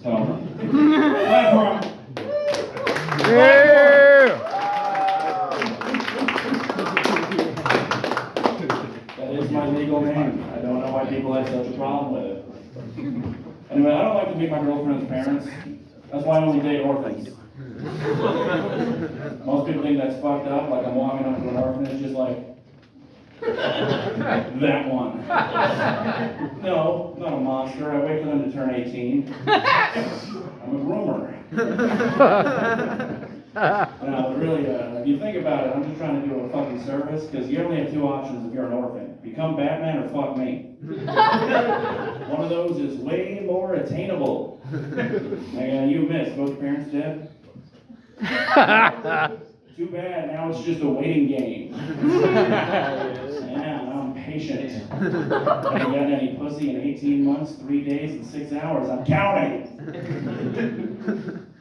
So, clap for him. Yeah. That is my legal name. I don't know why people have such a problem with it. Anyway, I don't like to meet my girlfriend's parents. That's why I only date orphans. Most people think that's fucked up, like I'm walking up to an orphanage just like, that one. No, not a monster. I wait for them to turn 18. I'm a groomer. No, really, if you think about it, I'm just trying to do a fucking service, because you only have two options if you're an orphan. Become Batman or fuck me. One of those is way more attainable. You missed. Both your parents dead? Too bad, now it's just a waiting game. Yeah, I'm patient. Haven't gotten any pussy in 18 months, 3 days, and 6 hours. I'm counting.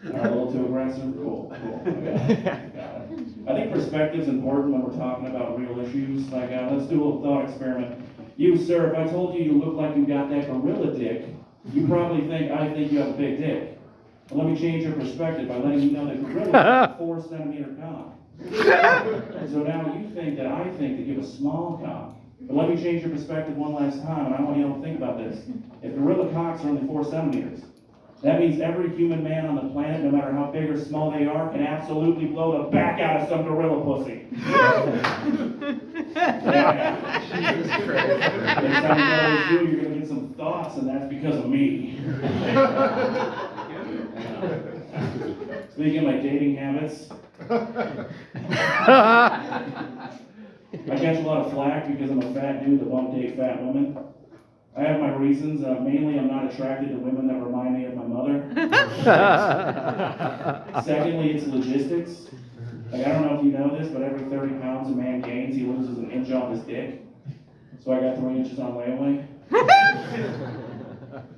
A little too aggressive? Cool. I got it. I think perspective's important when we're talking about real issues. Like, let's do a little thought experiment. You, sir, if I told you you look like you got that gorilla dick, you probably think I think you have a big dick. But let me change your perspective by letting you know that gorillas have a 4-centimeter cock. So now you think that I think that you have a small cock. But let me change your perspective one last time, and I want you to think about this. If gorilla cocks are only 4 centimeters, that means every human man on the planet, no matter how big or small they are, can absolutely blow the back out of some gorilla pussy. Next time you go to the zoo, you're going to get some thoughts, and that's because of me. Speaking of my dating habits, I catch a lot of flack because I'm a fat dude that won't date fat women. I have my reasons. Mainly, I'm not attracted to women that remind me of my mother. Secondly, it's logistics. Like, I don't know if you know this, but every 30 pounds a man gains, he loses an inch off his dick. So I got 3 inches on layaway.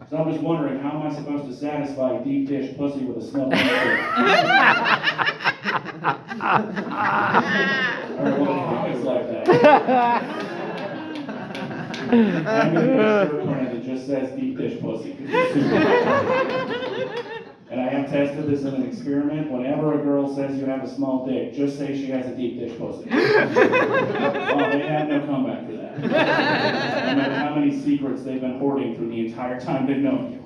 So I'm just wondering, how am I supposed to satisfy deep dish pussy with a snub dick? Or it's like that. I'm going to put a shirt print that just says deep dish pussy. And I have tested this in an experiment. Whenever a girl says you have a small dick, just say she has a deep dish pussy. Oh, they have no comeback for that. No matter how many secrets they've been hoarding through the entire time they've known you.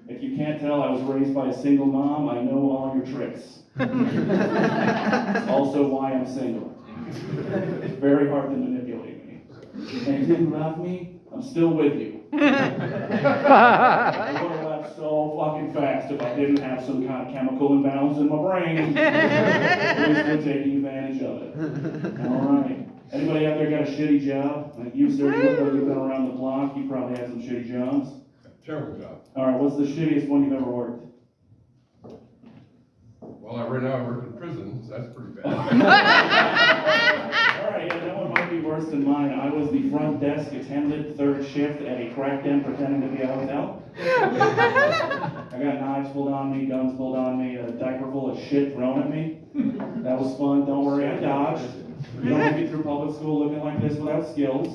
If you can't tell, I was raised by a single mom. I know all your tricks. It's also why I'm single. It's very hard to manipulate me. And you didn't love me? I'm still with you. I would have left so fucking fast if I didn't have some kind of chemical imbalance in my brain. We're still taking advantage of it. Alright. Anybody out there got a shitty job? Like you, sir, you look like you've been around the block. You probably had some shitty jobs. Terrible job. Alright, what's the shittiest one you've ever worked? Well, right now I work in prison, so that's pretty bad. Alright, yeah, that one might be worse than mine. I was the front desk attendant, third shift at a crack den pretending to be a hotel. I got knives pulled on me, guns pulled on me, a diaper full of shit thrown at me. That was fun. Don't worry, I dodged. You don't get me through public school looking like this without skills.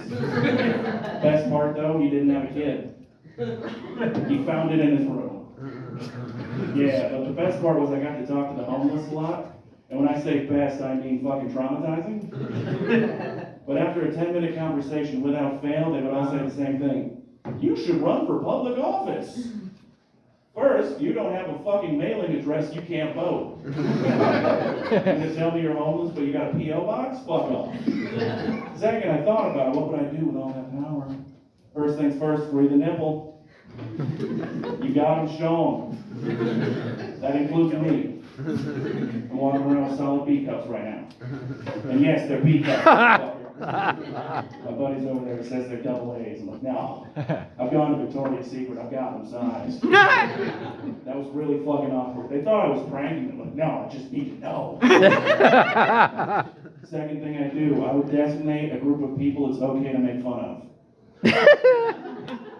Best part though, he didn't have a kid. He found it in his room. Yeah, but the best part was I got to talk to the homeless a lot. And when I say best, I mean fucking traumatizing. But after a 10-minute conversation, without fail, they would all say the same thing. You should run for public office. First, you don't have a fucking mailing address, you can't vote. You can tell me you're homeless, but you got a P.O. box? Fuck off. Second, I thought about it. What would I do with all that power? First things first, free the nipple. You got him, show him. That includes me. I'm walking around with solid B cups right now. And yes, they're B cups. My buddy's over there says they're double A's. I'm like, no. I've gone to Victoria's Secret. I've got them sized. That was really fucking awkward. They thought I was pranking them. Like, no, I just need to know. Second thing I do, I would designate a group of people it's okay to make fun of.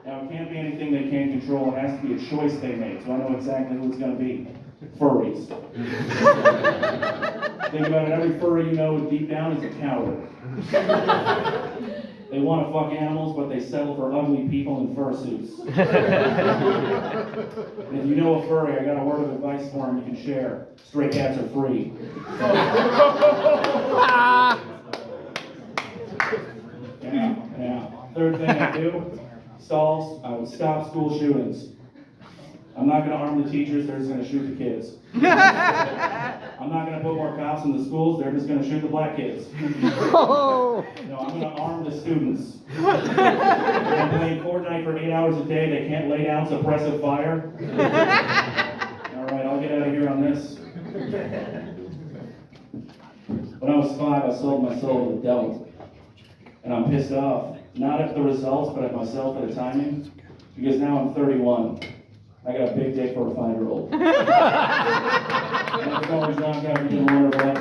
Now, it can't be anything they can't control. It has to be a choice they make, so I know exactly who it's going to be. Furries. Think about it, every furry you know deep down is a coward. They want to fuck animals, but they settle for ugly people in fursuits. And if you know a furry, I got a word of advice for him you can share. Stray cats are free. Yeah. Third thing I do, I would stop school shootings. I'm not going to arm the teachers, they're just going to shoot the kids. I'm not going to put more cops in the schools, they're just going to shoot the black kids. No, I'm going to arm the students. They're playing Fortnite for 8 hours a day, they can't lay down suppressive fire. Alright, I'll get out of here on this. When I was 5, I sold my soul to the devil. And I'm pissed off, not at the results, but at myself at the timing. Because now I'm 31. I got a big dick for a 5-year-old. And it's always knocked out, you can wonder what.